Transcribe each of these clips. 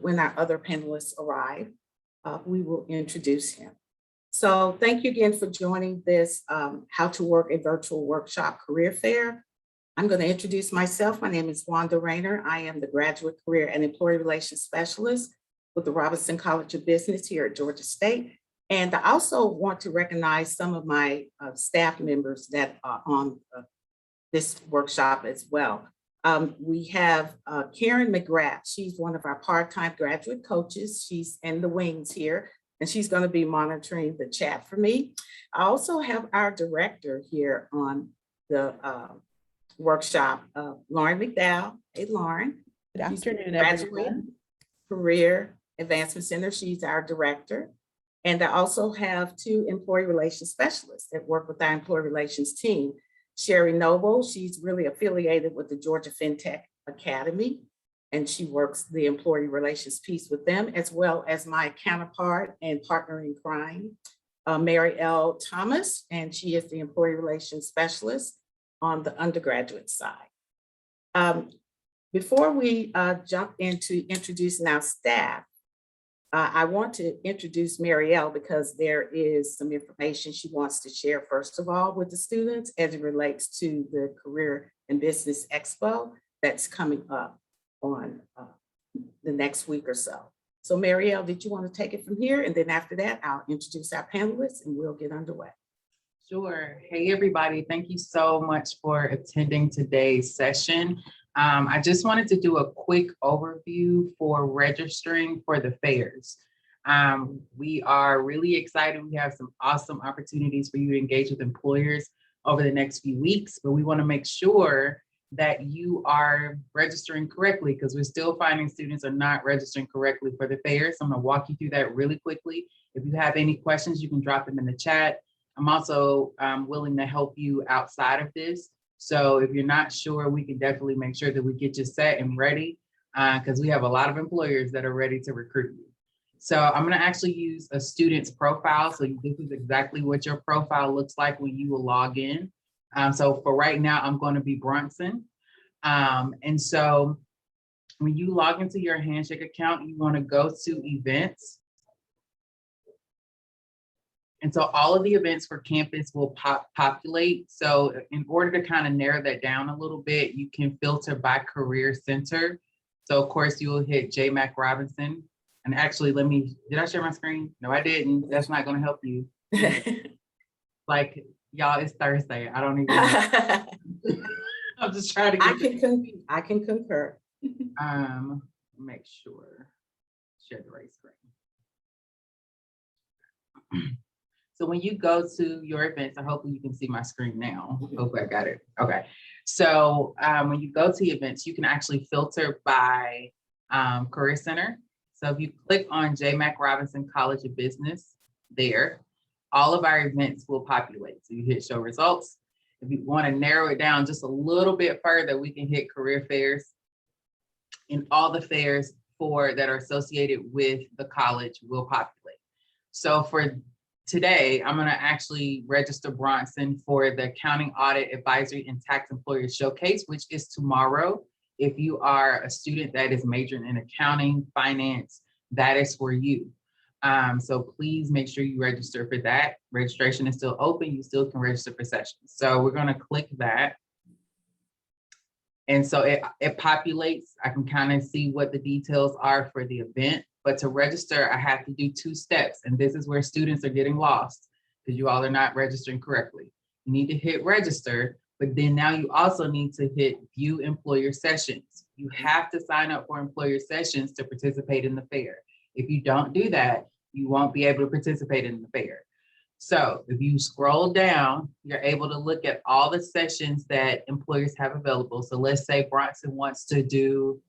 when our other panelists arrive, we will introduce him. So thank you again for joining this How to Work a Virtual Workshop Career Fair. I'm going to introduce myself. My name is Wanda Rayner. I am the Graduate Career and Employee Relations Specialist with the Robinson College of Business here at Georgia State. And I also want to recognize some of my staff members that are on this workshop as well. We have Karen McGrath. She's one of our part-time graduate coaches. She's in the wings here, and she's going to be monitoring the chat for me. I also have our director here on the workshop, Lauren McDowell. Hey, Lauren. Good afternoon, everyone. Career Advancement Center. She's our director. And I also have two employee relations specialists that work with our employee relations team. Sherry Noble, she's really affiliated with the Georgia FinTech Academy, and she works the employee relations piece with them, as well as my counterpart and partner in crime, Mary L. Thomas, and she is the employee relations specialist on the undergraduate side. Before we jump into introducing our staff, I want to introduce Mary L. because there is some information she wants to share, first of all, with the students as it relates to the Career and Business Expo that's coming up on the next week or so. So Mary L., did you want to take it from here? And then after that, I'll introduce our panelists and we'll get underway. Sure. Hey, everybody. Thank you so much for attending today's session. I just wanted to do a quick overview for registering for the fairs. We are really excited. We have some awesome opportunities for you to engage with employers over the next few weeks, but we want to make sure that you are registering correctly because we're still finding students are not registering correctly for the fairs. So I'm going to walk you through that really quickly. If you have any questions, you can drop them in the chat. I'm also willing to help you outside of this. So if you're not sure, we can definitely make sure that we get you set and ready because we have a lot of employers that are ready to recruit you. So I'm going to actually use a student's profile. So this is exactly what your profile looks like when you will log in. So for right now, I'm going to be Bronson. And so when you log into your Handshake account, you want to go to events. And so all of the events for campus will populate. So in order to kind of narrow that down a little bit, you can filter by career center. So of course you will hit JMac Robinson. And actually, did I share my screen? No, I didn't. That's not going to help you. Like, y'all, it's Thursday. I don't even, I'm just trying to get I can concur. Make sure, share the right screen. So when you go to your events, I hope you can see my screen now. Hopefully I got it. Okay. So when you go to events, you can actually filter by Career Center. So if you click on JMac Robinson College of Business there, all of our events will populate. So you hit show results. If you want to narrow it down just a little bit further, we can hit career fairs, and all the fairs that are associated with the college will populate. So for today, I'm going to actually register Bronson for the Accounting, Audit, Advisory, and Tax Employers Showcase, which is tomorrow. If you are a student that is majoring in accounting, finance, that is for you. So please make sure you register for that. Registration is still open. You still can register for sessions. So we're going to click that. And so it populates. I can kind of see what the details are for the event. But to register, I have to do 2 steps. And this is where students are getting lost because you all are not registering correctly. You need to hit register, but then now you also need to hit view employer sessions. You have to sign up for employer sessions to participate in the fair. If you don't do that, you won't be able to participate in the fair. So if you scroll down, you're able to look at all the sessions that employers have available. So let's say Bronson wants to do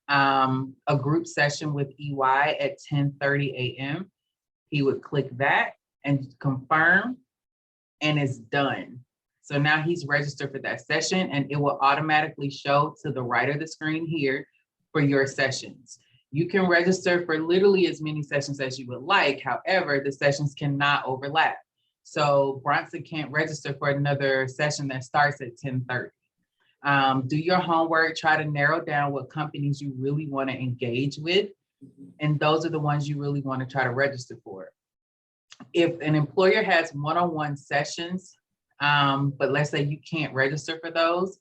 a group session with EY at 10:30 a.m. He would click that and confirm, and it's done. So now he's registered for that session, and it will automatically show to the right of the screen here for your sessions. You can register for literally as many sessions as you would like. However, the sessions cannot overlap. So Bronson can't register for another session that starts at 10:30. Do your homework, try to narrow down what companies you really want to engage with. And those are the ones you really want to try to register for. If an employer has one-on-one sessions, but let's say you can't register for those,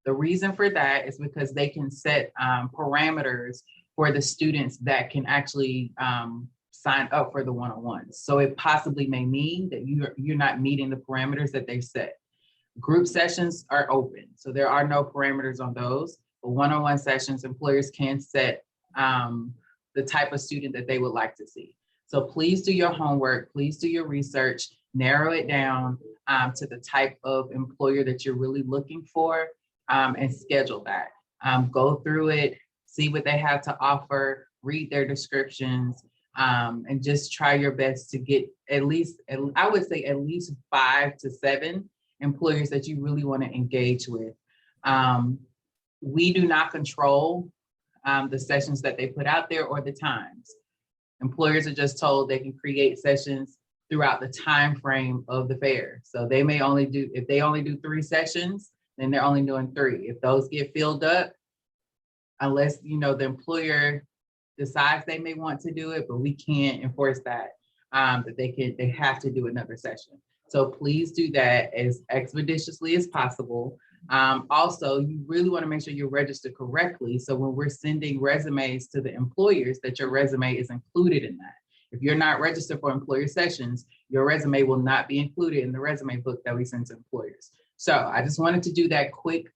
the reason for that is because they can set parameters for the students that can actually sign up for the one-on-ones. So it possibly may mean that you're not meeting the parameters that they've set. Group sessions are open, so there are no parameters on those. But one-on-one sessions, employers can set the type of student that they would like to see. So please do your homework, please do your research, narrow it down to the type of employer that you're really looking for, and schedule that. Go through it, see what they have to offer, read their descriptions, and just try your best to get at least, I would say at least 5 to 7 employers that you really want to engage with. We do not control the sessions that they put out there or the times. Employers are just told they can create sessions throughout the time frame of the fair. So they may only do, if they only do 3 sessions, then they're only doing 3. If those get filled up, unless the employer decides they may want to do it, but we can't enforce that, that they have to do another session. So please do that as expeditiously as possible. Also, you really want to make sure you're registered correctly. So when we're sending resumes to the employers, that your resume is included in that. If you're not registered for employer sessions, your resume will not be included in the resume book that we send to employers. So I just wanted to do that quick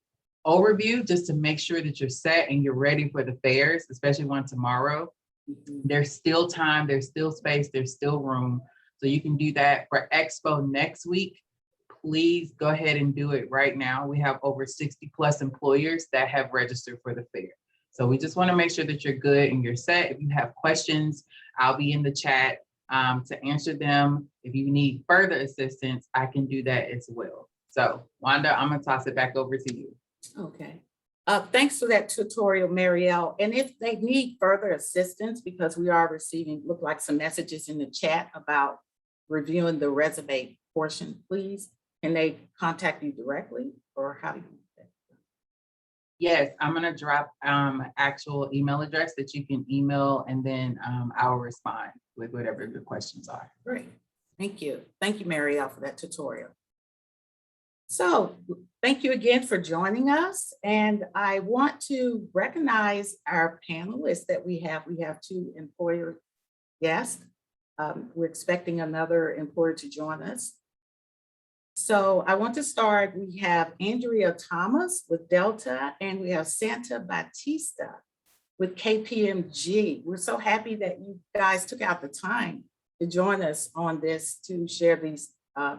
overview just to make sure that you're set and you're ready for the fairs, especially one tomorrow. There's still time, there's still space, there's still room. So you can do that for Expo next week. Please go ahead and do it right now. We have over 60 plus employers that have registered for the fair. So we just want to make sure that you're good and you're set. If you have questions, I'll be in the chat to answer them. If you need further assistance, I can do that as well. So Wanda, I'm gonna toss it back over to you. Okay. Thanks for that tutorial, Marielle. And if they need further assistance, because we are receiving, look like some messages in the chat about reviewing the resume portion, please, can they contact you directly or how do you? Yes, I'm gonna drop actual email address that you can email, and then I'll respond with whatever your questions are. Great, thank you. Thank you, Marielle, for that tutorial. So thank you again for joining us. And I want to recognize our panelists that we have. We have 2 employer guests. We're expecting another employer to join us. So I want to start, we have Andrea Thomas with Delta, and we have Santa Batista with KPMG. We're so happy that you guys took out the time to join us on this to share these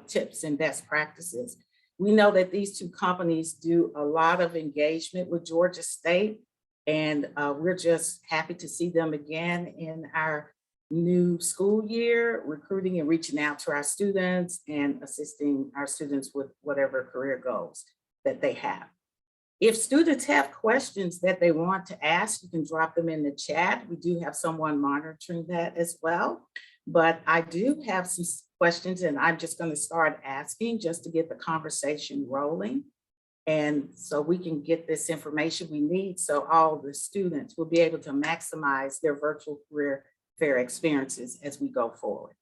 tips and best practices. We know that these 2 companies do a lot of engagement with Georgia State, and we're just happy to see them again in our new school year, recruiting and reaching out to our students and assisting our students with whatever career goals that they have. If students have questions that they want to ask, you can drop them in the chat. We do have someone monitoring that as well. But I do have some questions and I'm just going to start asking just to get the conversation rolling. And so we can get this information we need so all the students will be able to maximize their virtual career fair experiences as we go forward.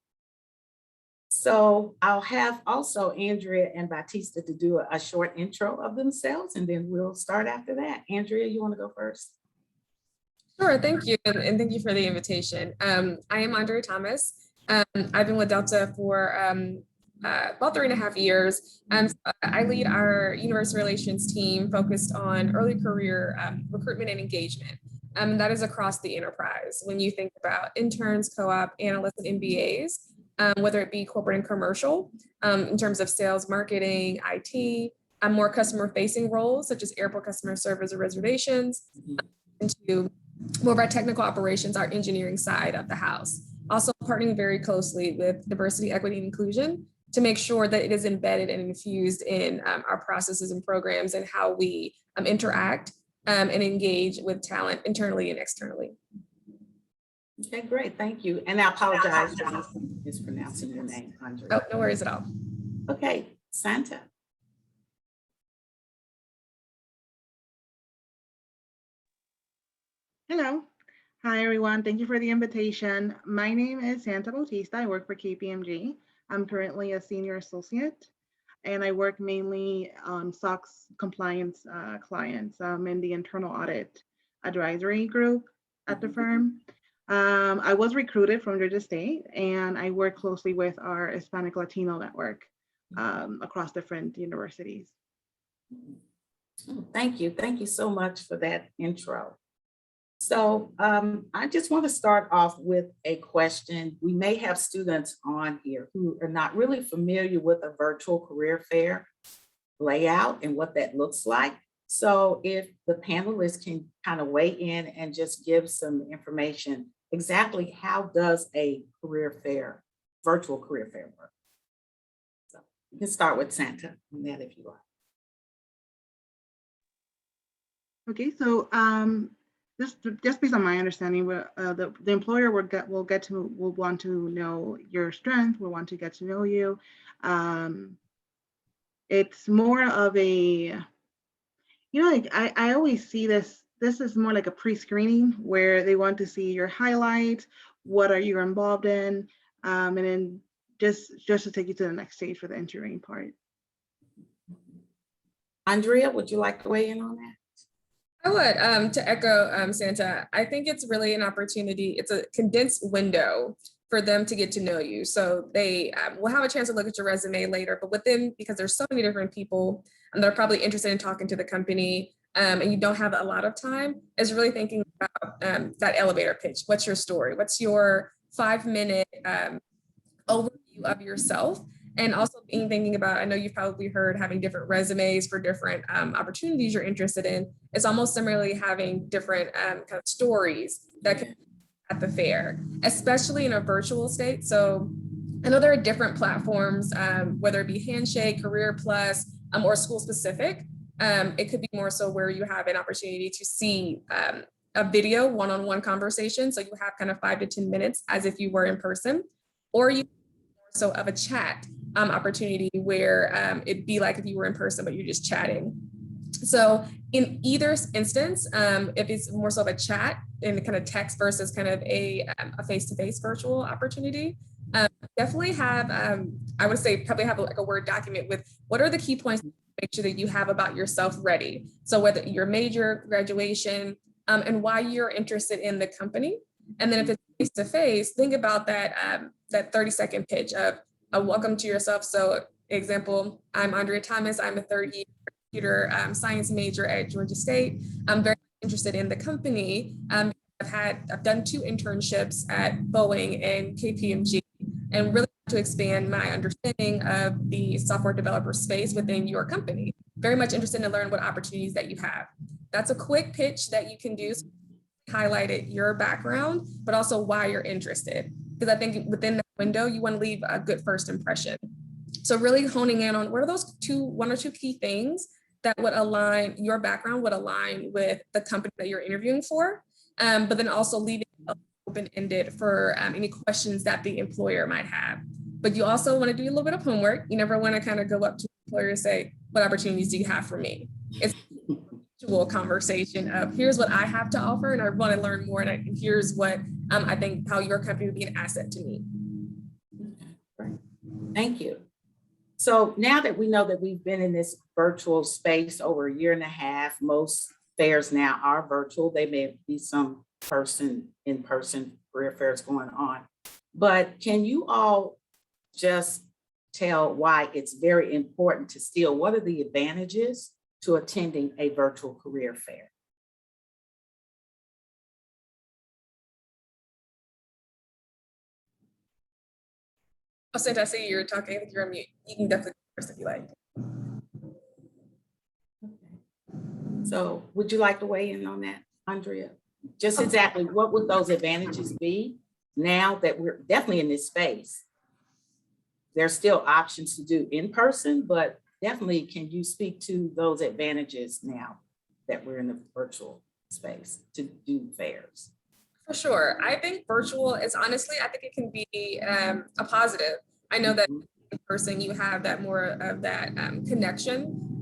So I'll have also Andrea and Batista to do a short intro of themselves, and then we'll start after that. Andrea, you want to go first? Sure, thank you. And thank you for the invitation. I am Andrea Thomas. I've been with Delta for about 3.5 years. I lead our university relations team focused on early career recruitment and engagement. That is across the enterprise. When you think about interns, co-op, analysts, and MBAs, whether it be corporate and commercial, in terms of sales, marketing, IT, more customer-facing roles, such as airport customer service or reservations, into more of our technical operations, our engineering side of the house. Also partnering very closely with diversity, equity, and inclusion to make sure that it is embedded and infused in our processes and programs and how we interact and engage with talent internally and externally. Okay, great, thank you. And I apologize for mispronouncing your name, Andrea. Oh, no worries at all. Okay, Santa. Hello, Hi, everyone. Thank you for the invitation. My name is Santa Bautista. I work for KPMG. I'm currently a senior associate, and I work mainly on SOX compliance clients. In the internal audit advisory group at the firm. I was recruited from Georgia State, and I work closely with our Hispanic Latino network across different universities. Oh, thank you. Thank you so much for that intro. So I just want to start off with a question. We may have students on here who are not really familiar with a virtual career fair layout and what that looks like. So if the panelists can kind of weigh in and just give some information, exactly how does a career fair, virtual career fair work? So you can start with Santa on that if you like. Okay, so just based on my understanding, the employer will want to know your strength, will want to get to know you. It's more of a, like I always see this is more like a pre-screening where they want to see your highlights, what are you involved in, and then just to take you to the next stage for the interviewing part. Andrea, would you like to weigh in on that? I would, to echo Santa, I think it's really an opportunity. It's a condensed window for them to get to know you. So they will have a chance to look at your resume later, but with them, because there's so many different people and they're probably interested in talking to the company and you don't have a lot of time, is really thinking about that elevator pitch. What's your story? What's your 5-minute overview of yourself? And also thinking about, I know you've probably heard having different resumes for different opportunities you're interested in. It's almost similarly having different kind of stories that can be at the fair, especially in a virtual state. So I know there are different platforms, whether it be Handshake, Career Plus, or school specific. It could be more so where you have an opportunity to see a video one-on-one conversation. So you have kind of 5 to 10 minutes as if you were in person, or you so of a chat opportunity where it'd be like if you were in person, but you're just chatting. So in either instance, if it's more so of a chat in kind of text versus kind of a face-to-face virtual opportunity, definitely have, I would say probably have like a Word document with what are the key points to make sure that you have about yourself ready. So whether your major, graduation, and why you're interested in the company. And then if it's face-to-face, think about that, that 30-second pitch of a welcome to yourself. So example, I'm Andrea Thomas. I'm a third-year computer science major at Georgia State. I'm very interested in the company. I've done 2 internships at Boeing and KPMG, and really to expand my understanding of the software developer space within your company. Very much interested to learn what opportunities that you have. That's a quick pitch that you can do. Highlighted your background, but also why you're interested. Because I think within that window, you want to leave a good first impression. So really honing in on what are those 1 or 2 key things that would align, your background would align with the company that you're interviewing for, but then also leaving it open-ended for any questions that the employer might have. But you also want to do a little bit of homework. You never want to kind of go up to the employer and say, what opportunities do you have for me? It's conversation of here's what I have to offer and I want to learn more, and here's what I think how your company would be an asset to me. Right. Thank you. So now that we know that we've been in this virtual space over 1.5 years, most fairs now are virtual. They may be some in-person career fairs going on, but can you all just tell why it's very important to still, what are the advantages to attending a virtual career fair? Oh, Santa, I see you're talking. I think you're on mute. You can definitely go first if you like. Okay. So would you like to weigh in on that, Andrea? Just exactly what would those advantages be now that we're definitely in this space? There's still options to do in person, but definitely can you speak to those advantages now that we're in the virtual space to do fairs? For sure. I think virtual is honestly, I think it can be a positive. I know that in person you have that more of that connection,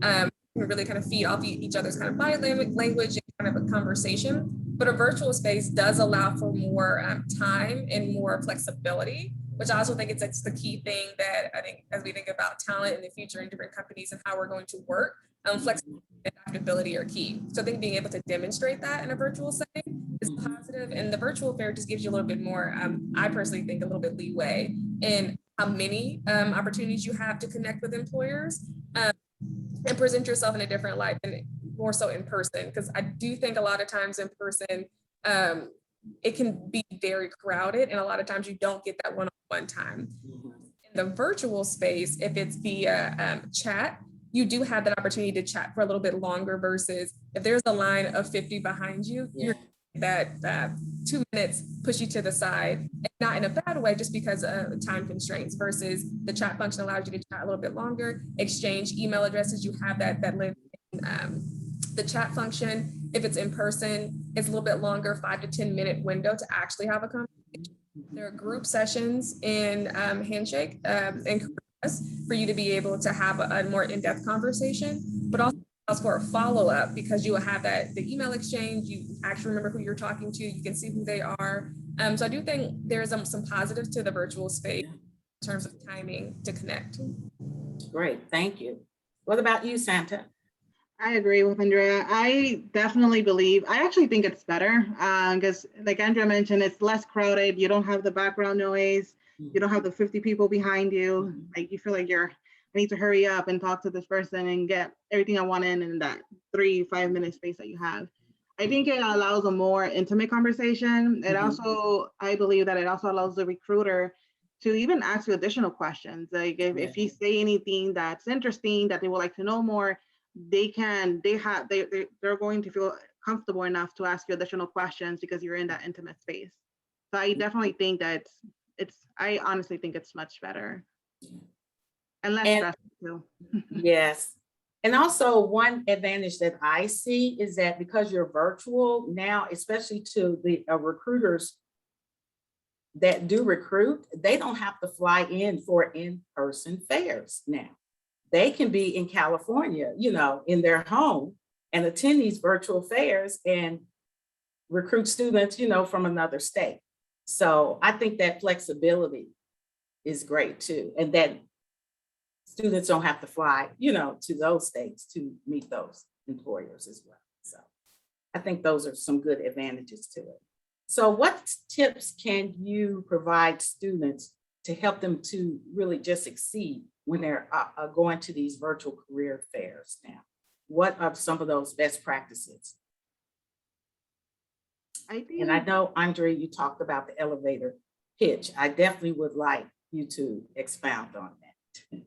really kind of feed off each other's kind of body language and kind of a conversation, but a virtual space does allow for more time and more flexibility, which I also think it's the key thing that I think as we think about talent in the future in different companies and how we're going to work, flexibility and adaptability are key. So I think being able to demonstrate that in a virtual setting is positive, and the virtual fair just gives you a little bit more, I personally think, a little bit leeway in how many opportunities you have to connect with employers and present yourself in a different light and more so in person. Because I do think a lot of times in person, it can be very crowded, and a lot of times you don't get that one-on-one time. In the virtual space, if it's via chat, you do have that opportunity to chat for a little bit longer versus if there's a line of 50 behind you, you're that 2 minutes push you to the side, and not in a bad way, just because of time constraints, versus the chat function allows you to chat a little bit longer, exchange email addresses. You have that live in the chat function. If it's in person, it's a little bit longer, 5 to 10 minute window to actually have a conversation. There are group sessions in Handshake and for you to be able to have a more in-depth conversation, but also for a follow-up, because you will have the email exchange, you actually remember who you're talking to, you can see who they are. So I do think there's some positives to the virtual space in terms of timing to connect. Great, thank you. What about you, Santa? I agree with Andrea. I definitely believe, I actually think it's better because like Andrea mentioned, it's less crowded. You don't have the background noise. You don't have the 50 people behind you. Like you feel like I need to hurry up and talk to this person and get everything I want in that 3-5 minute space that you have. I think it allows a more intimate conversation. It also, I believe that it also allows the recruiter to even ask you additional questions. Like if you say anything that's interesting that they would like to know more, they're going to feel comfortable enough to ask you additional questions because you're in that intimate space. So I definitely think that I honestly think it's much better. And less stressful too. Yes. And also one advantage that I see is that because you're virtual now, especially to the recruiters that do recruit, they don't have to fly in for in-person fairs now. They can be in California, in their home and attend these virtual fairs and recruit students, from another state. So I think that flexibility is great too. And that students don't have to fly, to those states to meet those employers as well. So I think those are some good advantages to it. So what tips can you provide students to help them to really just succeed when they're going to these virtual career fairs now? What are some of those best practices? And I know, Andrea, you talked about the elevator pitch. I definitely would like you to expound on that.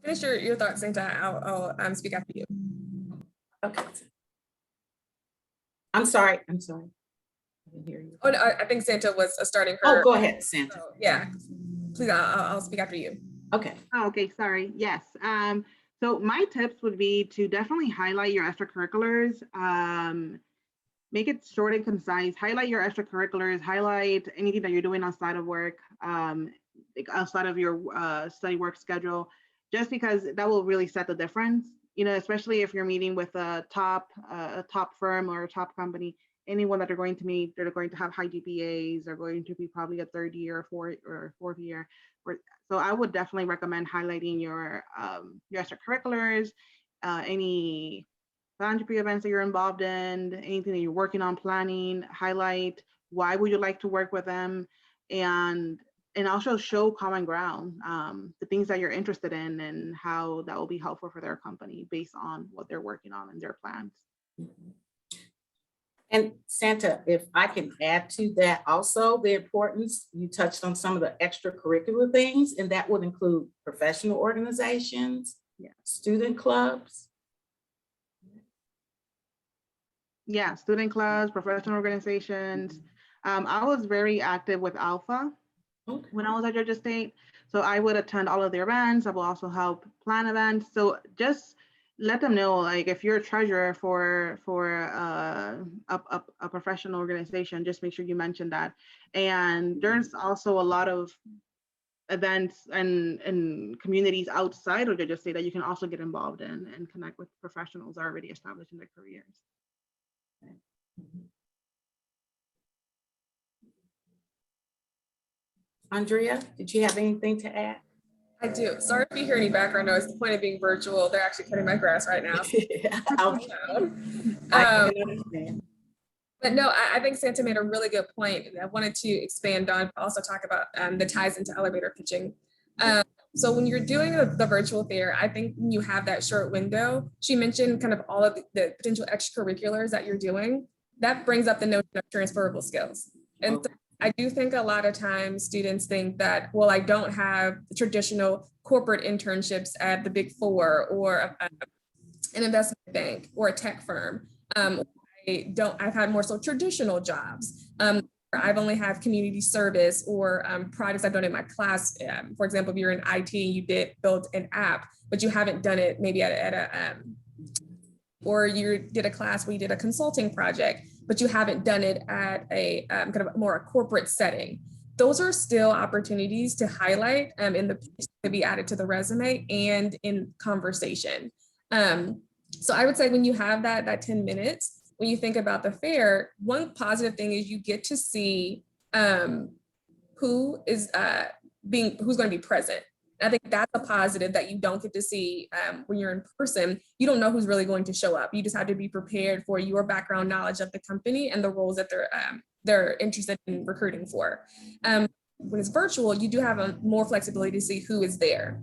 Finish your thoughts, Santa. I'll speak after you. Okay. I'm sorry. I didn't hear you. Oh, no, I think Santa was starting her. Oh, go ahead, Santa. So, yeah, please, I'll speak after you. Okay. Oh, okay, sorry. Yes. So my tips would be to definitely highlight your extracurriculars. Make it short and concise. Highlight your extracurriculars. Highlight anything that you're doing outside of work, like outside of your study work schedule, just because that will really set the difference. Especially if you're meeting with a top firm or a top company. Anyone that they're going to meet, they're going to have high GPAs. They're going to be probably a third year, fourth year. So I would definitely recommend highlighting your extracurriculars, any philanthropy events that you're involved in, anything that you're working on planning. Highlight why would you like to work with them, and also show common ground, the things that you're interested in and how that will be helpful for their company based on what they're working on and their plans. And Santa, if I can add to that also, the importance, you touched on some of the extracurricular things, and that would include professional organizations, student clubs. Yeah, student clubs, professional organizations. I was very active with Alpha when I was at Georgia State. So I would attend all of their events. I will also help plan events. So just let them know, like if you're a treasurer for a professional organization, just make sure you mention that. And there's also a lot of events and communities outside, or did you just say that you can also get involved in and connect with professionals already established in their careers? Andrea, did you have anything to add? I do. Sorry if you hear any background noise. The point of being virtual, they're actually cutting my grass right now. Okay, I Um, can understand. But no, I think Santa made a really good point. I wanted to expand on, also talk about the ties into elevator pitching. So when you're doing the virtual fair, I think when you have that short window, she mentioned kind of all of the potential extracurriculars that you're doing. That brings up the notion of transferable skills. And so I do think a lot of times students think that, well, I don't have traditional corporate internships at the Big Four or an investment bank or a tech firm. I've had more so traditional jobs. I've only have community service or projects I've done in my class. For example, if you're in IT, you did build an app, but you haven't done it maybe at a, or you did a class where you did a consulting project, but you haven't done it at a kind of more a corporate setting. Those are still opportunities to highlight in the piece to be added to the resume and in conversation. So I would say when you have that 10 minutes, when you think about the fair, one positive thing is you get to see who's going to be present. And I think that's a positive that you don't get to see when you're in person. You don't know who's really going to show up. You just have to be prepared for your background knowledge of the company and the roles that they're interested in recruiting for. When it's virtual, you do have a more flexibility to see who is there.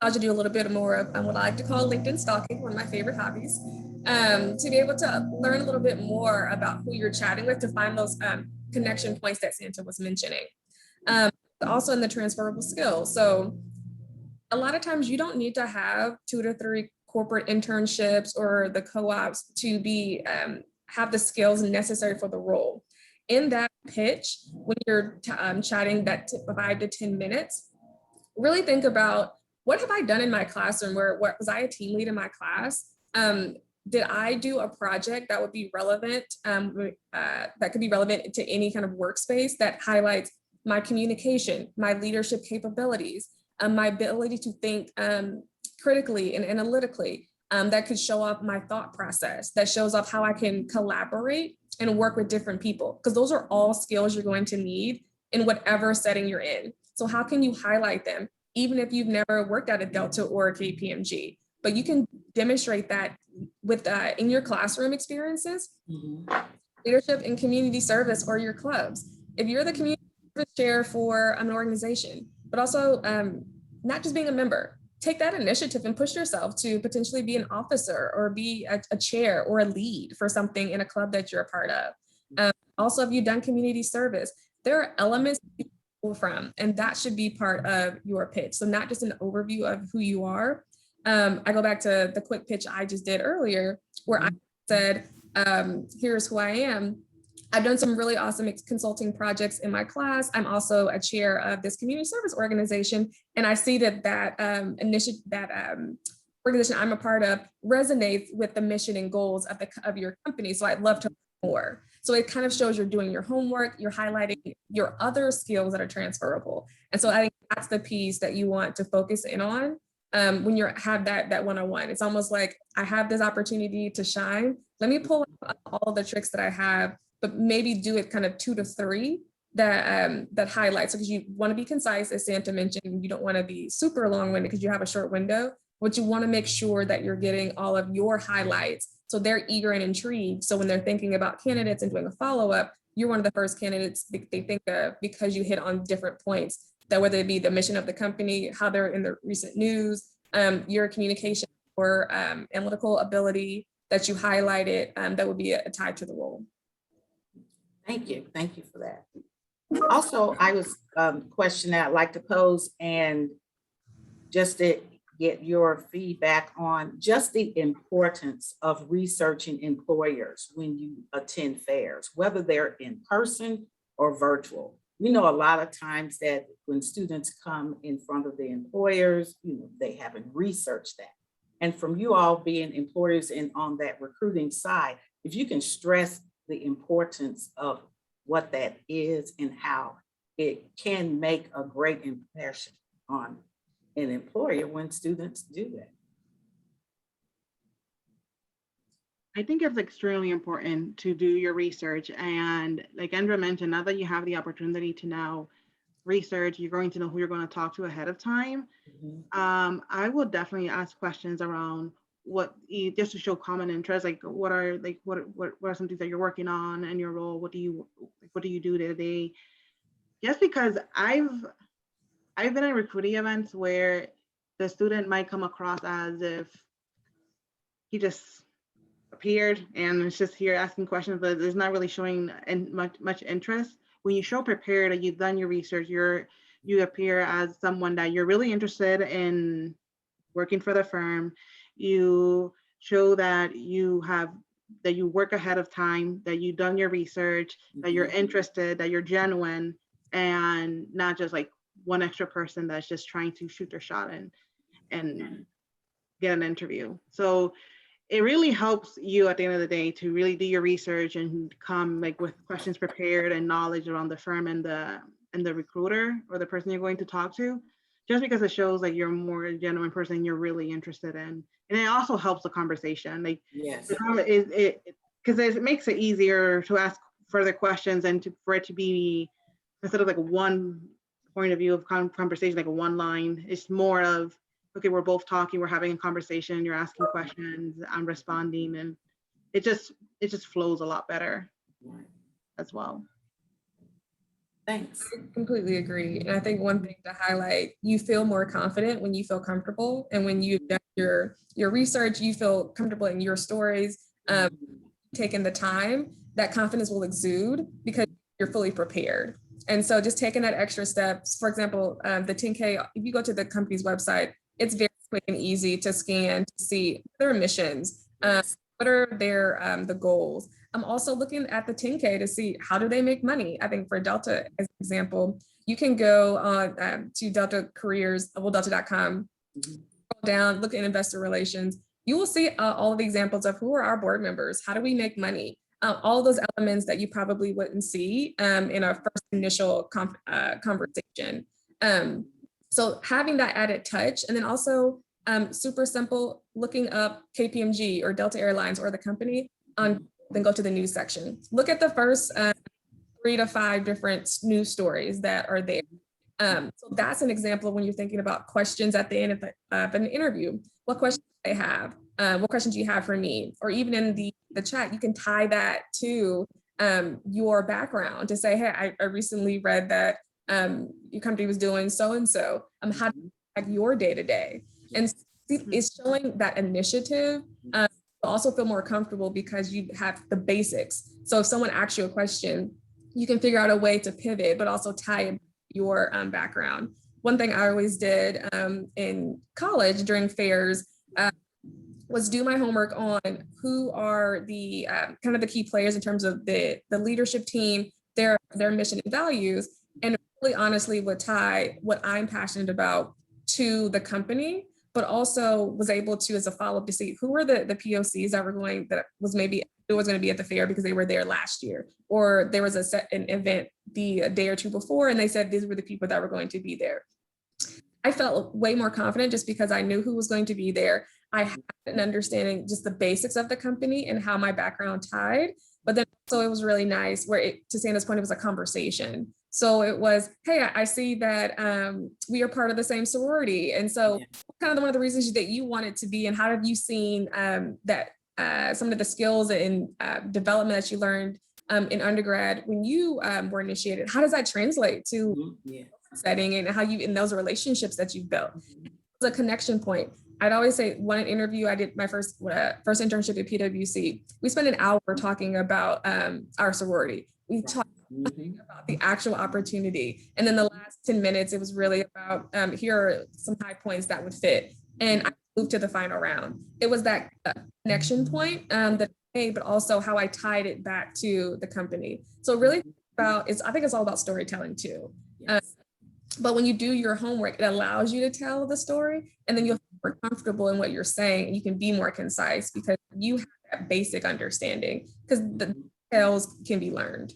I'll just do a little bit more of what I like to call LinkedIn stalking, one of my favorite hobbies, to be able to learn a little bit more about who you're chatting with to find those connection points that Santa was mentioning. Also in the transferable skills. So a lot of times you don't need to have 2 to 3 corporate internships or the co-ops to be have the skills necessary for the role. In that pitch, when you're chatting that 5 to 10 minutes, really think about, what have I done in my classroom? Where was I a team lead in my class? Did I do a project that would be relevant, that could be relevant to any kind of workspace that highlights my communication, my leadership capabilities, my ability to think critically and analytically, that could show off my thought process, that shows off how I can collaborate and work with different people, because those are all skills you're going to need in whatever setting you're in. So how can you highlight them? Even if you've never worked at a Delta or a KPMG, but you can demonstrate that with in your classroom experiences, leadership and community service or your clubs. If you're the community service chair for an organization, but also not just being a member, take that initiative and push yourself to potentially be an officer or be a chair or a lead for something in a club that you're a part of. Also, if you've done community service, there are elements from, and that should be part of your pitch. So not just an overview of who you are. I go back to the quick pitch I just did earlier, where I said, here's who I am. I've done some really awesome consulting projects in my class. I'm also a chair of this community service organization. And I see that initiative, organization I'm a part of resonates with the mission and goals of your company. So I'd love to learn more. So it kind of shows you're doing your homework, you're highlighting your other skills that are transferable. And so I think that's the piece that you want to focus in on when you have that one-on-one. It's almost like, I have this opportunity to shine. Let me pull out all the tricks that I have, but maybe do it kind of 2 to 3 that highlights, because you want to be concise, as Santa mentioned. You don't want to be super long-winded because you have a short window, but you want to make sure that you're getting all of your highlights. So they're eager and intrigued. So when they're thinking about candidates and doing a follow-up, you're one of the first candidates they think of, because you hit on different points, that whether it be the mission of the company, how they're in the recent news, your communication or analytical ability that you highlighted, that would be a tie to the role. Thank you for that. Also, I was question that I'd like to pose, and just to get your feedback on just the importance of researching employers when you attend fairs, whether they're in person or virtual. We know a lot of times that when students come in front of the employers, they haven't researched that. And from you all being employers and on that recruiting side, if you can stress the importance of what that is and how it can make a great impression on an employer when students do that. I think it's extremely important to do your research. And like Andrea mentioned, now that you have the opportunity to now research, you're going to know who you're going to talk to ahead of time. I will definitely ask questions around just to show common interest, like what are some things that you're working on in your role? What do you do day to day? Just because I've been in recruiting events where the student might come across as if he just appeared and it's just here asking questions, but it's not really showing much interest. When you show prepared and you've done your research, you appear as someone that you're really interested in working for the firm. You show that you work ahead of time, that you've done your research, that you're interested, that you're genuine, and not just like one extra person that's just trying to shoot their shot and get an interview. So it really helps you at the end of the day to really do your research and come like with questions prepared and knowledge around the firm and the recruiter or the person you're going to talk to, just because it shows like you're more a genuine person you're really interested in. And it also helps the conversation. Like, Yes. Because it makes it easier to ask further questions and for it to be, instead of like one point of view of conversation, like a one line, it's more of, okay, we're both talking, we're having a conversation, you're asking questions, I'm responding, and it just flows a lot better as well. Thanks. I completely agree. And I think one thing to highlight, you feel more confident when you feel comfortable. And when you've done your research, you feel comfortable in your stories, taking the time, that confidence will exude because you're fully prepared. And so just taking that extra steps, for example, the 10K, if you go to the company's website, it's very quick and easy to scan to see their missions, what are their the goals. I'm also looking at the 10K to see how do they make money. I think for Delta, as an example, you can go on to Delta Careers, Delta.com, scroll down, look at investor relations. You will see all of the examples of who are our board members, how do we make money, all those elements that you probably wouldn't see in our first initial conversation. So having that added touch, and then also super simple, looking up KPMG or Delta Airlines or the company, then go to the news section. Look at the first 3 to 5 different news stories that are there. So that's an example of when you're thinking about questions at the end of an interview. What questions do they have? What questions do you have for me? Or even in the chat, you can tie that to your background to say, hey, I recently read that your company was doing so-and-so. How do you impact your day-to-day? And it's showing that initiative. Also feel more comfortable because you have the basics. So if someone asks you a question, you can figure out a way to pivot, but also tie your background. One thing I always did in college during fairs was do my homework on who are the kind of the key players in terms of the leadership team, their mission and values, and really honestly would tie what I'm passionate about to the company, but also was able to, as a follow-up, to see who were the POCs that was going to be at the fair because they were there last year, or there was an event the day or two before, and they said these were the people that were going to be there. I felt way more confident just because I knew who was going to be there. I had an understanding just the basics of the company and how my background tied, but then also it was really nice where to Sandra's point, it was a conversation. So it was, hey, I see that we are part of the same sorority. And so kind of one of the reasons that you wanted to be, and how have you seen that some of the skills and development that you learned in undergrad when you were initiated, how does that translate to setting and how you, in those relationships that you've built? It's a connection point. I'd always say one interview, I did my first internship at PwC. We spent an hour talking about our sorority. We talked about the actual opportunity. And then the last 10 minutes, it was really about, here are some high points that would fit. And I moved to the final round. It was that connection point that I made, but also how I tied it back to the company. So really I think it's all about storytelling too. But when you do your homework, it allows you to tell the story, and then you'll feel more comfortable in what you're saying, and you can be more concise because you have that basic understanding, because the details can be learned.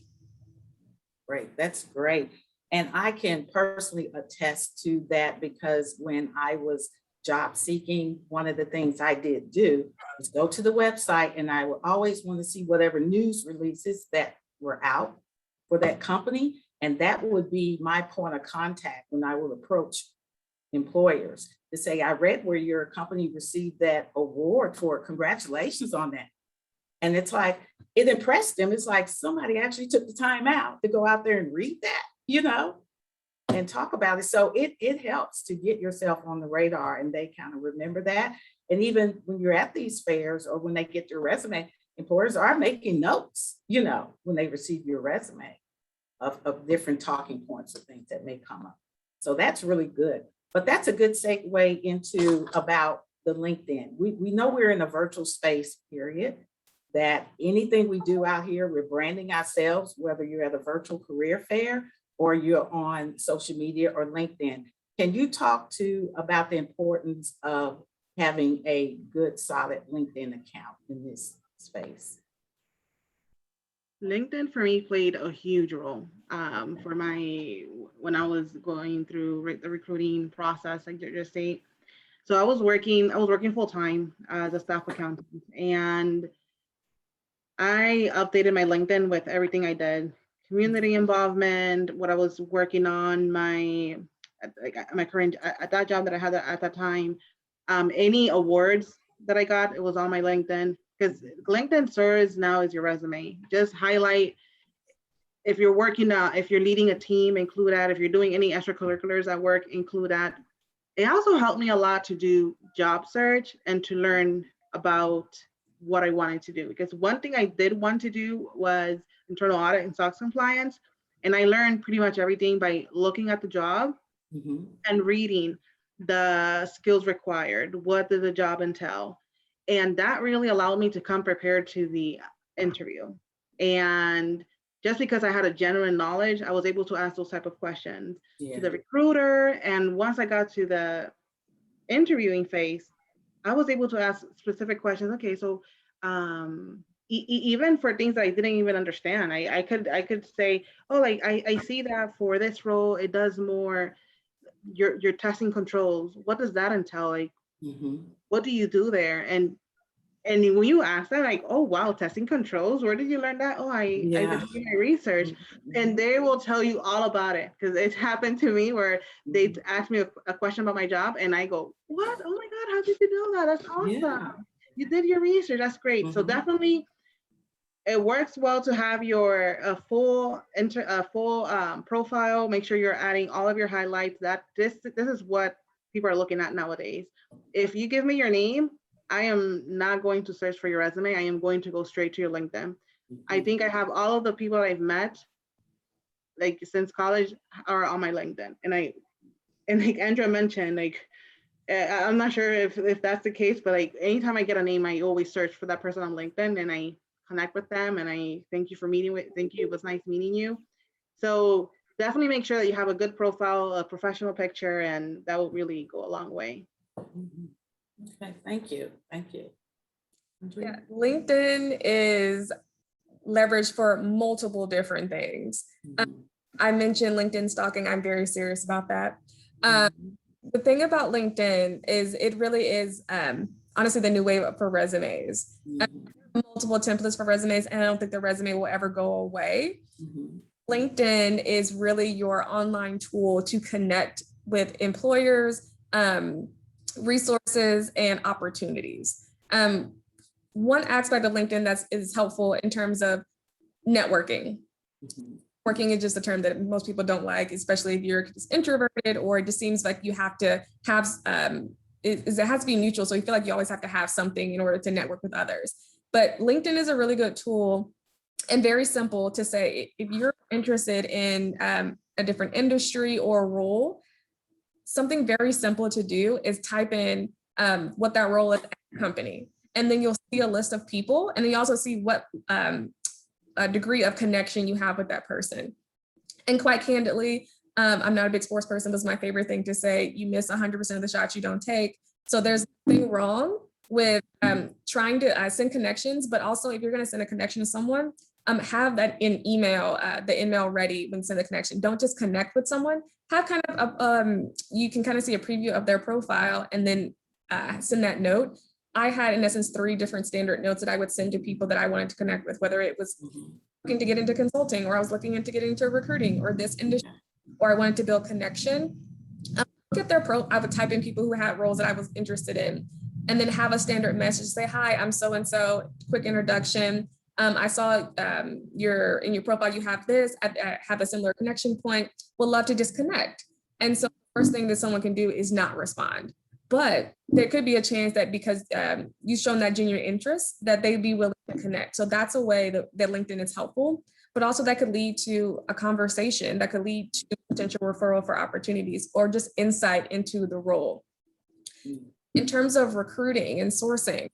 Great, that's great. And I can personally attest to that because when I was job seeking, one of the things I did do was go to the website, and I would always want to see whatever news releases that were out for that company. And that would be my point of contact when I would approach employers to say, I read where your company received that award for, congratulations on that. And it's like, it impressed them. It's like somebody actually took the time out to go out there and read that, you know, and talk about it. So it helps to get yourself on the radar, and they kind of remember that. And even when you're at these fairs or when they get your resume, employers are making notes, you know, when they receive your resume of different talking points or things that may come up. So that's really good. But that's a good segue into about the LinkedIn. We know we're in a virtual space, period, that anything we do out here, we're branding ourselves, whether you're at a virtual career fair or you're on social media or LinkedIn. Can you talk about the importance of having a good, solid LinkedIn account in this space? LinkedIn for me played a huge role when I was going through the recruiting process, like you just say. So I was working full time as a staff accountant, and I updated my LinkedIn with everything I did, community involvement, what I was working on, my current at that job that I had at that time, any awards that I got, it was on my LinkedIn. Because LinkedIn serves now as your resume. Just highlight if you're working out, if you're leading a team, include that. If you're doing any extracurriculars at work, include that. It also helped me a lot to do job search and to learn about what I wanted to do. Because one thing I did want to do was internal audit and SOX compliance. And I learned pretty much everything by looking at the job and reading the skills required. What did the job entail? And that really allowed me to come prepared to the interview. And just because I had a genuine knowledge, I was able to ask those type of questions to the recruiter. And once I got to the interviewing phase, I was able to ask specific questions. Okay, so even for things that I didn't even understand, I could say, oh, like I see that for this role, it does more your testing controls. What does that entail? Like, what do you do there? And when you ask them, like, oh wow, testing controls, where did you learn that? Oh, I did my research. And they will tell you all about it, because it's happened to me where they ask me a question about my job and I go, what? Oh my God, how did you know that? That's awesome. You did your research. That's great. So definitely it works well to have your full profile. Make sure you're adding all of your highlights. That this is what people are looking at nowadays. If you give me your name, I am not going to search for your resume. I am going to go straight to your LinkedIn. I think I have all of the people I've met, like since college, are on my LinkedIn. And like Andrea mentioned, like I'm not sure if that's the case, but like anytime I get a name, I always search for that person on LinkedIn and I connect with them and I thank you. It was nice meeting you. So definitely make sure that you have a good profile, a professional picture, and that will really go a long way. Okay, thank you. Thank you. Yeah, LinkedIn is leveraged for multiple different things. I mentioned LinkedIn stalking. I'm very serious about that. The thing about LinkedIn is it really is honestly the new wave for resumes. Multiple templates for resumes, and I don't think the resume will ever go away. LinkedIn is really your online tool to connect with employers, resources, and opportunities. One aspect of LinkedIn that is helpful in terms of networking. Working is just a term that most people don't like, especially if you're just introverted, or it just seems like you have to have, it has to be mutual. So you feel like you always have to have something in order to network with others. But LinkedIn is a really good tool and very simple to say, if you're interested in a different industry or role, something very simple to do is type in what that role is at the company. And then you'll see a list of people, and then you also see what a degree of connection you have with that person. And quite candidly, I'm not a big sports person, but it's my favorite thing to say, you miss 100% of the shots you don't take. So there's nothing wrong with trying to send connections, but also if you're gonna send a connection to someone, have that in email, the email ready when send the connection. Don't just connect with someone. Have kind of you can kind of see a preview of their profile and then send that note. I had in essence 3 different standard notes that I would send to people that I wanted to connect with, whether it was looking to get into consulting, or I was looking into getting into recruiting, or this industry, or I wanted to build connection. Look at their I would type in people who had roles that I was interested in, and then have a standard message say, hi, I'm so-and-so, quick introduction. I saw in your profile, you have this, I have a similar connection point, would love to just connect. And so the first thing that someone can do is not respond. But there could be a chance that because you've shown that genuine interest, that they'd be willing to connect. So that's a way that LinkedIn is helpful, but also that could lead to a conversation, that could lead to potential referral for opportunities, or just insight into the role. In terms of recruiting and sourcing,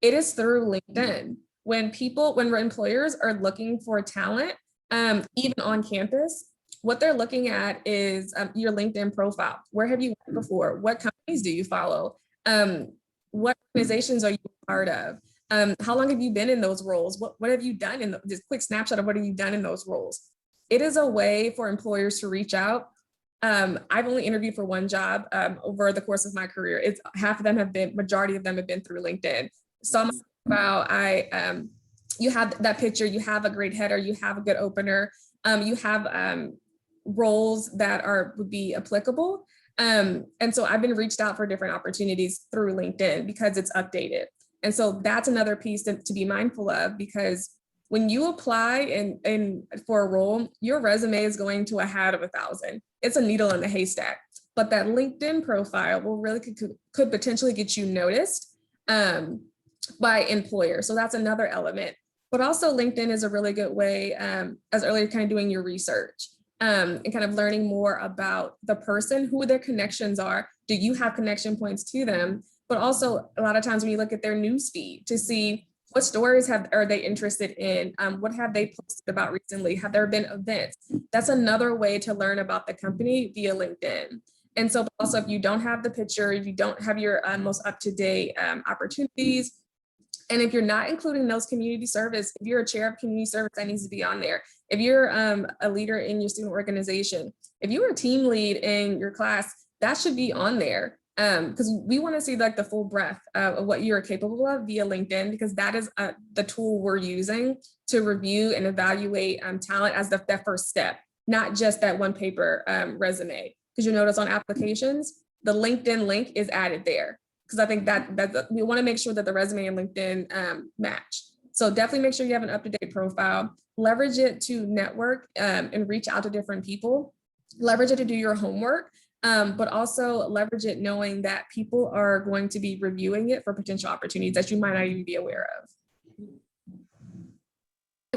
it is through LinkedIn. When employers are looking for talent, even on campus, what they're looking at is your LinkedIn profile. Where have you worked before? What companies do you follow? What organizations are you part of? How long have you been in those roles? What have you done in this quick snapshot of what have you done in those roles? It is a way for employers to reach out. I've only interviewed for 1 job over the course of my career. Majority of them have been through LinkedIn. Some about you have that picture, you have a great header, you have a good opener, you have roles that would be applicable. And so I've been reached out for different opportunities through LinkedIn because it's updated. And so that's another piece to be mindful of, because when you apply and for a role, your resume is going to a hat of 1,000. It's a needle in the haystack, but that LinkedIn profile will really could potentially get you noticed by employers. So that's another element. But also LinkedIn is a really good way, as earlier, kind of doing your research and kind of learning more about the person, who their connections are. Do you have connection points to them? But also a lot of times when you look at their news feed to see what stories are they interested in? What have they posted about recently? Have there been events? That's another way to learn about the company via LinkedIn. And so also if you don't have the picture, if you don't have your most up-to-date opportunities, and if you're not including those community service, if you're a chair of community service, that needs to be on there. If you're a leader in your student organization, if you were a team lead in your class, that should be on there. Because we want to see like the full breadth of what you're capable of via LinkedIn, because that is the tool we're using to review and evaluate talent as that first step, not just that one paper resume. Because you notice on applications, the LinkedIn link is added there. Because I think that we want to make sure that the resume and LinkedIn match. So definitely make sure you have an up-to-date profile, leverage it to network and reach out to different people, leverage it to do your homework. But also leverage it knowing that people are going to be reviewing it for potential opportunities that you might not even be aware of.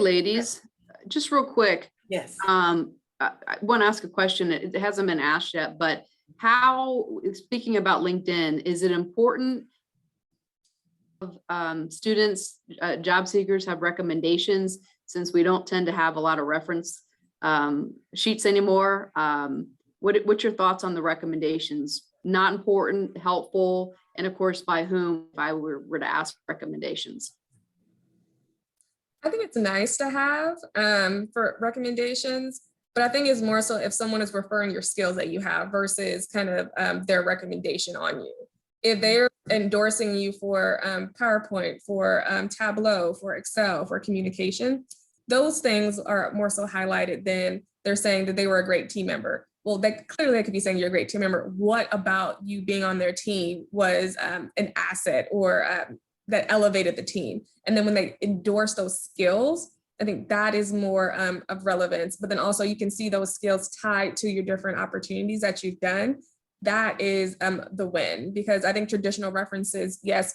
Ladies, just real quick. Yes. I want to ask a question. It hasn't been asked yet, but speaking about LinkedIn, is it important students, job seekers have recommendations, since we don't tend to have a lot of reference sheets anymore? What's your thoughts on the recommendations? Not important, helpful, and of course, by whom, if I were to ask recommendations? I think it's nice to have for recommendations, but I think it's more so if someone is referring your skills that you have versus kind of their recommendation on you. If they're endorsing you for PowerPoint, for Tableau, for Excel, for communication, those things are more so highlighted than they're saying that they were a great team member. Well, they could be saying you're a great team member. What about you being on their team was an asset or that elevated the team? And then when they endorse those skills, I think that is more of relevance. But then also you can see those skills tied to your different opportunities that you've done. That is the win, because I think traditional references, yes,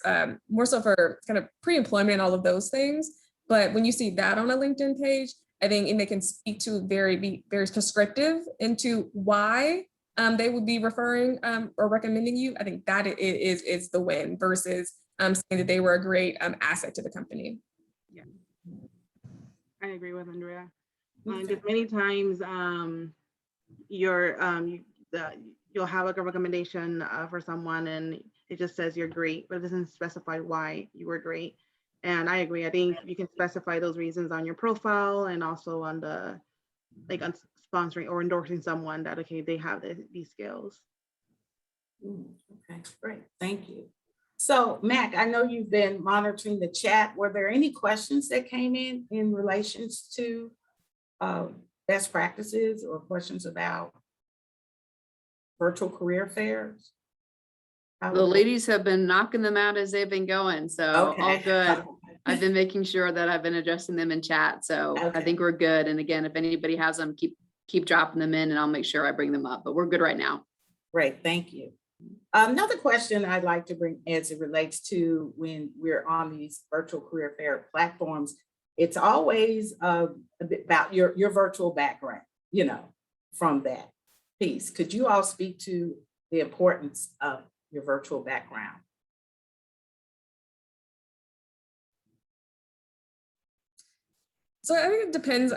more so for kind of pre-employment and all of those things. But when you see that on a LinkedIn page, I think, and they can speak to be very prescriptive into why they would be referring or recommending you. I think that is the win versus saying that they were a great asset to the company. Yeah, I agree with Andrea. Just many times you'll have like a recommendation for someone and it just says you're great, but it doesn't specify why you were great. And I agree. I think you can specify those reasons on your profile and also on the, like on sponsoring or endorsing someone that, okay, they have these skills. Okay, great. Thank you. So Mac, I know you've been monitoring the chat. Were there any questions that came in relations to best practices or questions about virtual career fairs? The ladies have been knocking them out as they've been going, so all good. I've been making sure that I've been addressing them in chat, so I think we're good. And again, if anybody has them, keep dropping them in and I'll make sure I bring them up, but we're good right now. Great, thank you. Another question I'd like to bring as it relates to when we're on these virtual career fair platforms, it's always a bit about your virtual background, you know, from that piece. Could you all speak to the importance of your virtual background? So I think it depends.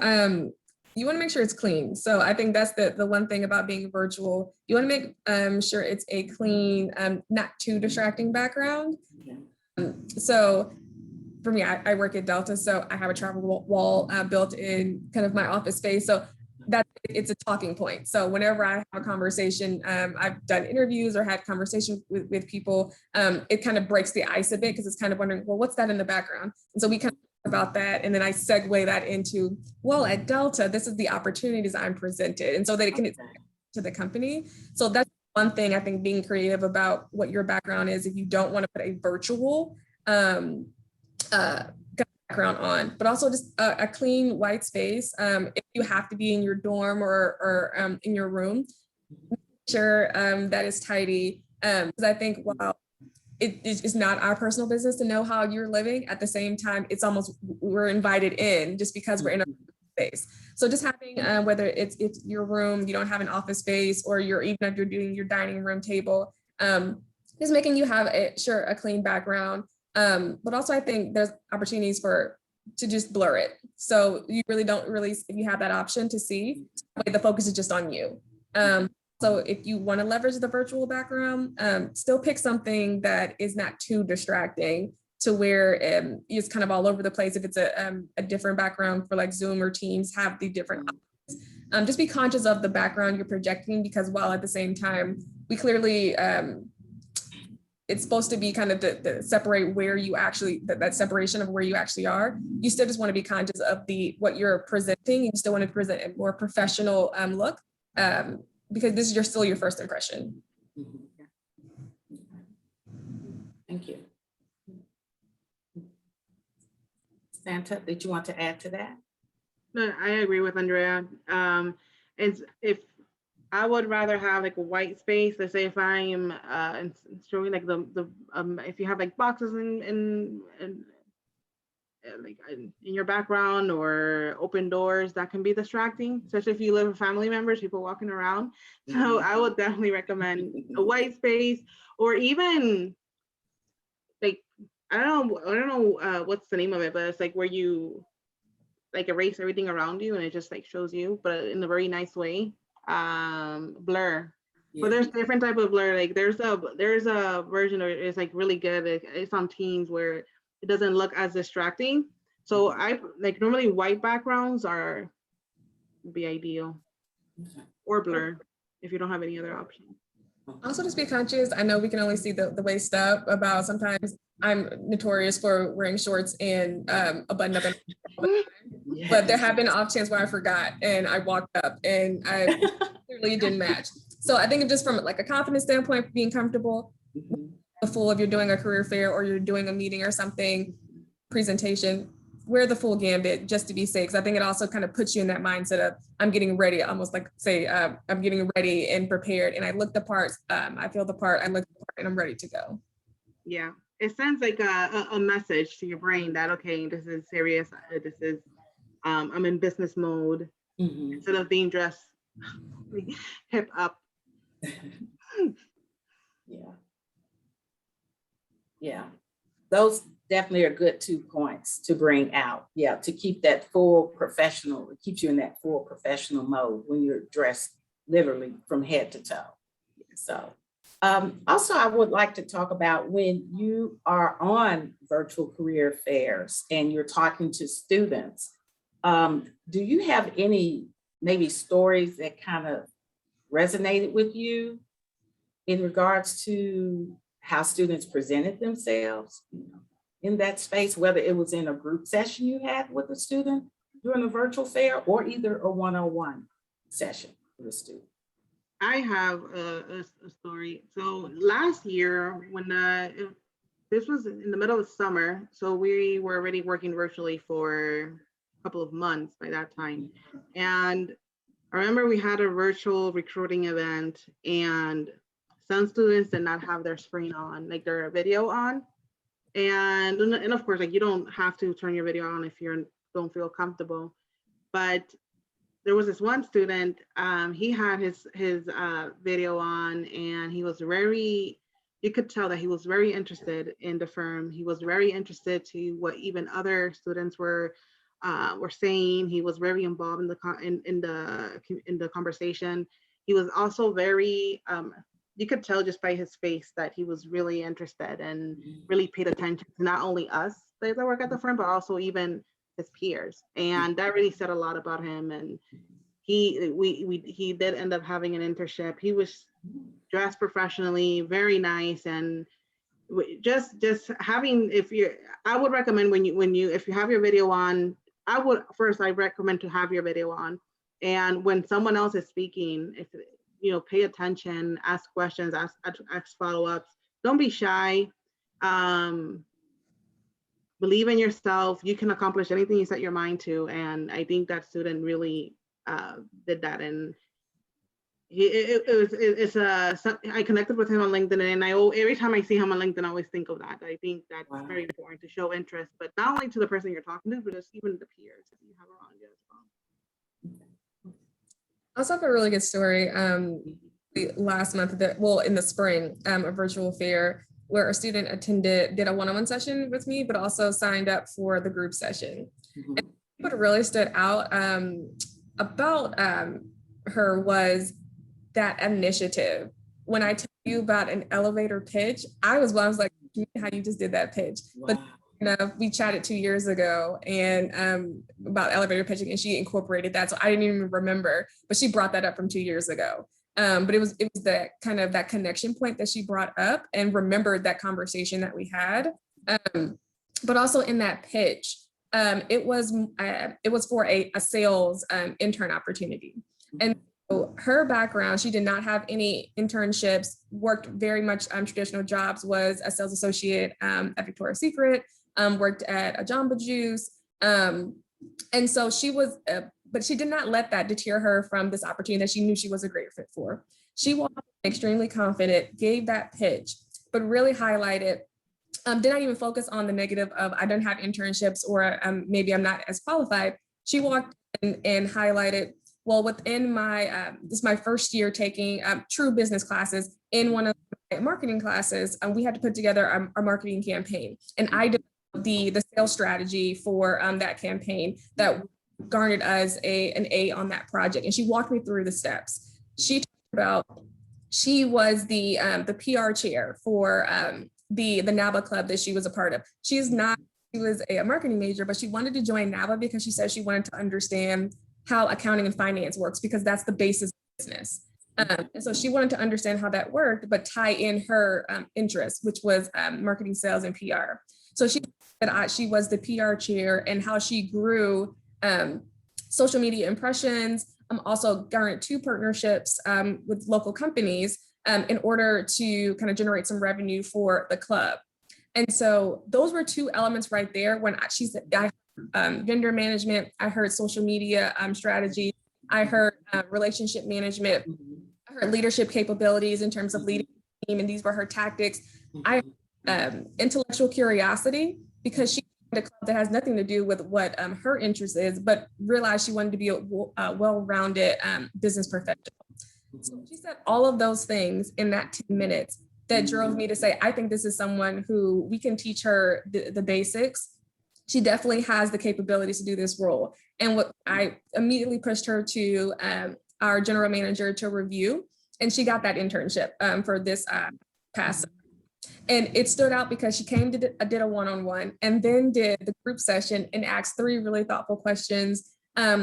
You want to make sure it's clean. So I think that's the one thing about being virtual. You want to make sure it's a clean, not too distracting background. So for me, I work at Delta, so I have a travel wall built in kind of my office space. So it's a talking point. So whenever I have a conversation, I've done interviews or had conversations with people, it kind of breaks the ice a bit because it's kind of wondering, well, what's that in the background? And so we kind of about that. And then I segue that into, well, at Delta, this is the opportunities I'm presented. And so that it can to the company. So that's one thing I think being creative about what your background is, if you don't want to put a virtual background on, but also just a clean white space. If you have to be in your dorm or in your room, make sure that is tidy. Because I think while it is not our personal business to know how you're living, at the same time, it's almost we're invited in just because we're in a space. So just having whether it's your room, you don't have an office space, or even if you're doing your dining room table, just making you have a clean background. But also I think there's opportunities to just blur it. So you really don't if you have that option to see, the focus is just on you. So if you want to leverage the virtual background, still pick something that is not too distracting to where it's kind of all over the place. If it's a different background for like Zoom or Teams, have the different options. Just be conscious of the background you're projecting, because while at the same time, we clearly, it's supposed to be kind of the separate where you actually, that separation of where you actually are. You still just want to be conscious of what you're presenting. You still want to present a more professional look. Because this is still your first impression. Thank you. Santa, did you want to add to that? No, I agree with Andrea. If I would rather have like a white space, let's say if I'm showing like if you have like boxes in your background or open doors, that can be distracting, especially if you live with family members, people walking around. So I would definitely recommend a white space, or even like, I don't know what's the name of it, but it's like where you like erase everything around you and it just like shows you, but in a very nice way. Blur. Yeah. But there's different type of blur. Like there's a version of it's like really good. It's on Teams where it doesn't look as distracting. So I like normally white backgrounds would be ideal, or blur if you don't have any other option. Also, just be conscious. I know we can only see the waist up. About sometimes I'm notorious for wearing shorts and a button up, but there have been off chance where I forgot and I walked up and I clearly didn't match. So I think just from like a confidence standpoint, being comfortable, the full, if you're doing a career fair or you're doing a meeting or something, presentation, wear the full gambit just to be safe. Because I think it also kind of puts you in that mindset of I'm getting ready, almost like say I'm getting ready and prepared, and I look the part, I feel the part, I look the part, and I'm ready to go. Yeah, it sends like a message to your brain that okay, this is serious. This is I'm in business mode instead of being dressed hip up. Yeah, those definitely are good 2 points to bring out. Yeah, to keep that full professional, it keeps you in that full professional mode when you're dressed literally from head to toe. So Also, I would like to talk about when you are on virtual career fairs and you're talking to students, do you have any maybe stories that kind of resonated with you in regards to how students presented themselves, in that space, whether it was in a group session you had with a student during a virtual fair or either a one-on-one session with a student? I have a story. So last year, when this was in the middle of summer, so we were already working virtually for a couple of months by that time. And I remember we had a virtual recruiting event, and some students did not have their screen on, like their video on. And of course, like you don't have to turn your video on if you don't feel comfortable. But there was this one student, he had his video on, and he was very, you could tell that he was very interested in the firm. He was very interested to what even other students were saying. He was very involved in the conversation. He was also very, you could tell just by his face that he was really interested and really paid attention to not only us that work at the firm, but also even his peers. And that really said a lot about him. And he did end up having an internship. He was dressed professionally, very nice. And just having, I would recommend if you have your video on, I recommend to have your video on. And when someone else is speaking, if pay attention, ask questions, ask follow-ups. Don't be shy. Believe in yourself. You can accomplish anything you set your mind to. And I think that student really did that. And I connected with him on LinkedIn, and every time I see him on LinkedIn, I always think of that. I think that's very important to show interest, but not only to the person you're talking to, but just even the peers that you have around you as well. I also have a really good story. Last month, in the spring, a virtual fair where a student did a one-on-one session with me, but also signed up for the group session. And what really stood out about her was that initiative. When I tell you about an elevator pitch, I was like, how you just did that pitch. Wow. But we chatted 2 years ago and about elevator pitching, and she incorporated that. So I didn't even remember, but she brought that up from 2 years ago. But it was that kind of that connection point that she brought up and remembered that conversation that we had. But also in that pitch, it was for a sales intern opportunity. And so her background, she did not have any internships, worked very much traditional jobs, was a sales associate at Victoria's Secret, worked at a Jamba Juice. And so she was, but she did not let that deter her from this opportunity that she knew she was a great fit for. She was extremely confident, gave that pitch, but really highlighted, did not even focus on the negative of I don't have internships or maybe I'm not as qualified. She walked in and highlighted, well, within my, this is my first year taking true business classes. In one of my marketing classes, we had to put together our marketing campaign. And I did the sales strategy for that campaign that garnered us an A on that project. And she walked me through the steps. She talked about, she was the PR chair for the NABA club that she was a part of. She was a marketing major, but she wanted to join NABA because she said she wanted to understand how accounting and finance works, because that's the basis of business. And so she wanted to understand how that worked, but tie in her interest, which was marketing, sales, and PR. So she said she was the PR chair, and how she grew social media impressions, also garnered 2 partnerships with local companies in order to kind of generate some revenue for the club. And so those were 2 elements right there. When she said, I heard vendor management, I heard social media strategy, I heard relationship management, I heard leadership capabilities in terms of leading the team, and these were her tactics. I intellectual curiosity, because she a club that has nothing to do with what her interest is, but realized she wanted to be a well-rounded business professional. So she said all of those things in that 10 minutes that drove me to say, I think this is someone who we can teach her the basics. She definitely has the capabilities to do this role. And what I immediately pushed her to our general manager to review. and she got that internship for this past. And it stood out because she came to did a one-on-one and then did the group session and asked 3 really thoughtful questions.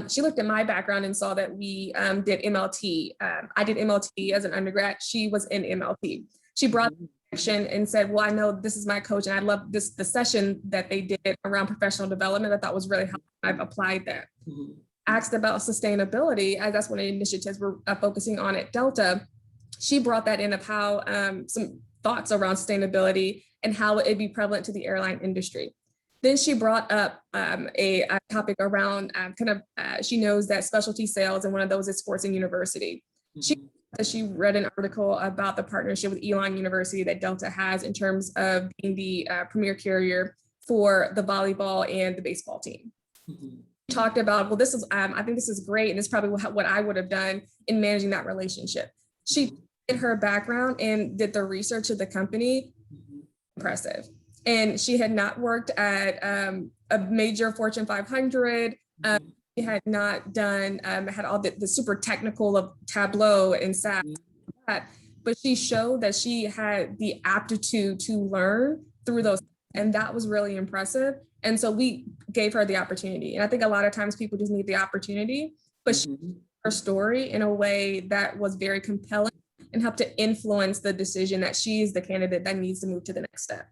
She looked at my background and saw that we did MLT. I did MLT as an undergrad. She was in MLT. She brought action and said, well, I know this is my coach and I love the session that they did around professional development. I thought was really helpful. I've applied that. Asked about sustainability, as that's one of the initiatives we're focusing on at Delta. She brought that in of how some thoughts around sustainability and how it'd be prevalent to the airline industry. Then she brought up a topic around she knows that specialty sales, and one of those is sports and university. She read an article about the partnership with Elon University that Delta has in terms of being the premier carrier for the volleyball and the baseball team. Talked about, well, this is, I think this is great. And it's probably what I would have done in managing that relationship. She did her background and did the research of the company. Impressive. And she had not worked at a major Fortune 500. She had not done, had all the super technical of Tableau and SaaS, but she showed that she had the aptitude to learn through those. And that was really impressive. And so we gave her the opportunity. And I think a lot of times people just need the opportunity, but she told her story in a way that was very compelling and helped to influence the decision that she's the candidate that needs to move to the next step.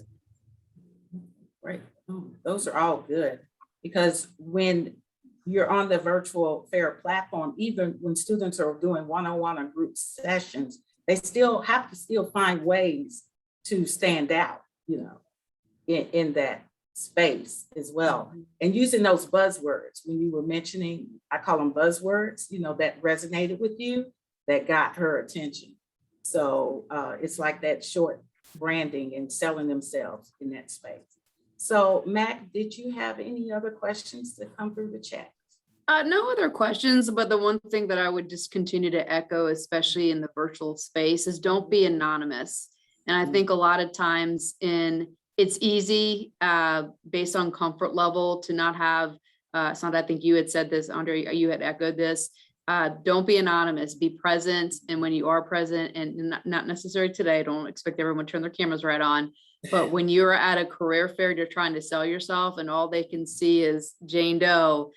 Right. Those are all good, because when you're on the virtual fair platform, even when students are doing one-on-one or group sessions, they still have to find ways to stand out, in that space as well. And using those buzzwords, when you were mentioning, I call them buzzwords, that resonated with you, that got her attention. So it's like that short branding and selling themselves in that space. So Mac, did you have any other questions that come through the chat? No other questions, but the one thing that I would just continue to echo, especially in the virtual space, is don't be anonymous. And I think a lot of times it's easy based on comfort level to not have, Sandra, I think you had said this, Andre, you had echoed this. Don't be anonymous, be present. And when you are present, and not necessarily today, don't expect everyone to turn their cameras right on. But when you're at a career fair, you're trying to sell yourself and all they can see is Jane Doe,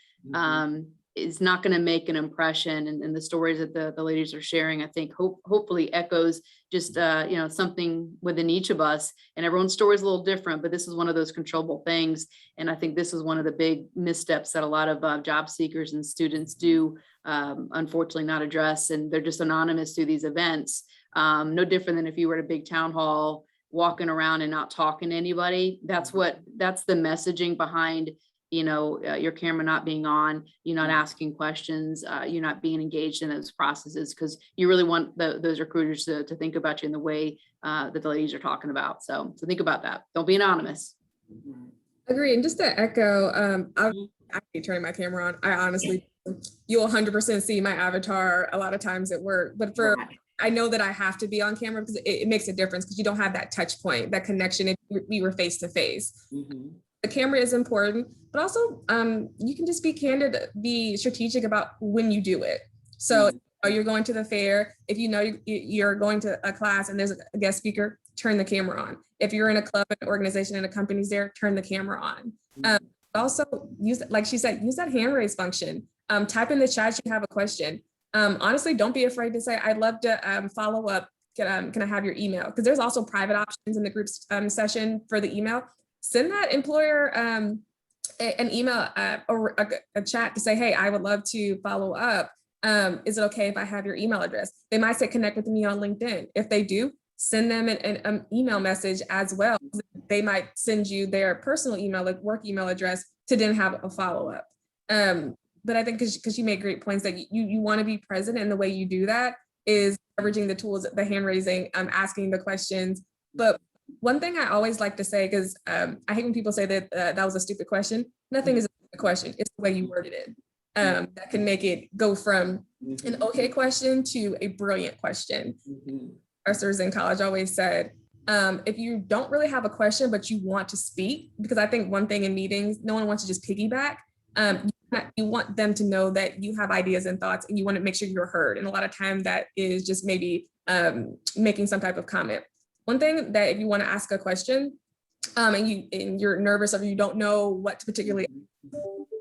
is not going to make an impression. And the stories that the ladies are sharing, I think hopefully echoes just, something within each of us, and everyone's story is a little different, but this is one of those controllable things. And I think this is one of the big missteps that a lot of job seekers and students do, unfortunately not address. And they're just anonymous through these events. No different than if you were at a big town hall, walking around and not talking to anybody. That's the messaging behind, your camera not being on, you're not asking questions, you're not being engaged in those processes, because you really want those recruiters to think about you in the way that the ladies are talking about. So think about that. Don't be anonymous. Agree. And just to echo, I hate turning my camera on. I honestly, you'll 100% see my avatar a lot of times at work, but I know that I have to be on camera because it makes a difference, because you don't have that touch point, that connection if we were face to face. The camera is important, but also you can just be candid, be strategic about when you do it. So you're going to the fair, if you're going to a class and there's a guest speaker, turn the camera on. If you're in a club, an organization, and a company's there, turn the camera on. Also use, like she said, use that hand raise function. Type in the chat you have a question. Honestly, don't be afraid to say, I'd love to follow up. Can I have your email? Because there's also private options in the group session for the email. Send that employer an email or a chat to say, hey, I would love to follow up. Is it okay if I have your email address? They might say, connect with me on LinkedIn. If they do, send them an email message as well. They might send you their personal email, like work email address, to then have a follow-up. But I think because you made great points that you want to be present, and the way you do that is leveraging the tools, the hand raising, asking the questions. But one thing I always like to say, because I hate when people say that that was a stupid question. Nothing is a stupid question. It's the way you worded it that can make it go from an okay question to a brilliant question. Professors in college always said, if you don't really have a question, but you want to speak, because I think one thing in meetings, no one wants to just piggyback. You want them to know that you have ideas and thoughts, and you want to make sure you're heard. And a lot of time that is just maybe making some type of comment. One thing that if you want to ask a question, and you're nervous or you don't know what to particularly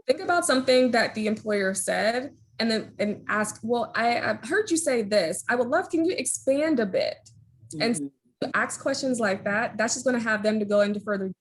think about something that the employer said, and ask, well, I've heard you say this. I would love, can you expand a bit? And so ask questions like that. That's just going to have them to go into further.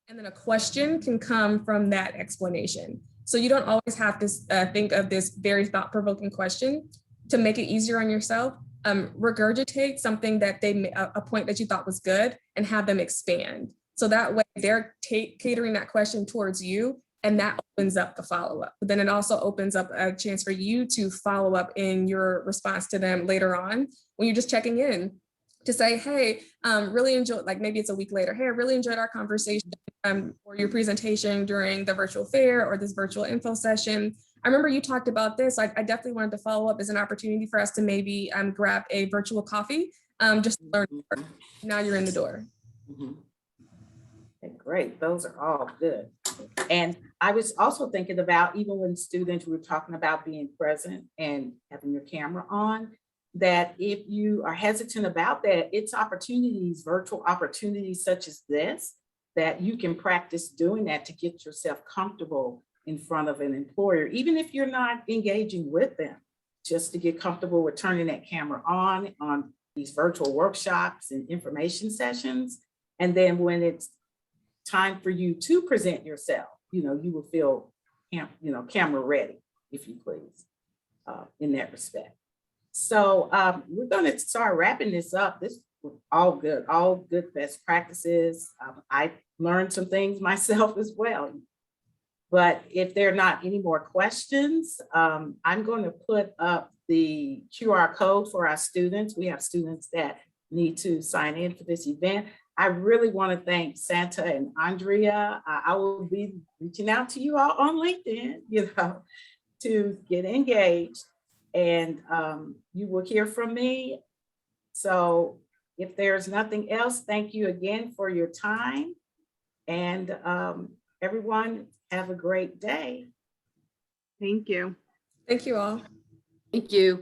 And then a question can come from that explanation. So you don't always have to think of this very thought-provoking question. To make it easier on yourself, regurgitate something that a point that you thought was good, and have them expand. So that way they're catering that question towards you, and that opens up the follow-up. But then it also opens up a chance for you to follow up in your response to them later on when you're just checking in to say, hey, really enjoyed, like maybe it's a week later, hey, I really enjoyed our conversation or your presentation during the virtual fair or this virtual info session. I remember you talked about this. I definitely wanted to follow up as an opportunity for us to maybe grab a virtual coffee, just to learn more. Now you're in the door. Okay, great. Those are all good. And I was also thinking about, even when students were talking about being present and having your camera on, that if you are hesitant about that, it's opportunities, virtual opportunities such as this, that you can practice doing that to get yourself comfortable in front of an employer, even if you're not engaging with them, just to get comfortable with turning that camera on these virtual workshops and information sessions. And then when it's time for you to present yourself, you will feel, camera ready, if you please, in that respect. So we're going to start wrapping this up. This was all good best practices. I learned some things myself as well. But if there are not any more questions, I'm going to put up the QR code for our students. We have students that need to sign in for this event. I really want to thank Santa and Andrea. I will be reaching out to you all on LinkedIn, to get engaged, and you will hear from me. So if there's nothing else, thank you again for your time, and everyone have a great day. Thank you. Thank you all. Thank you.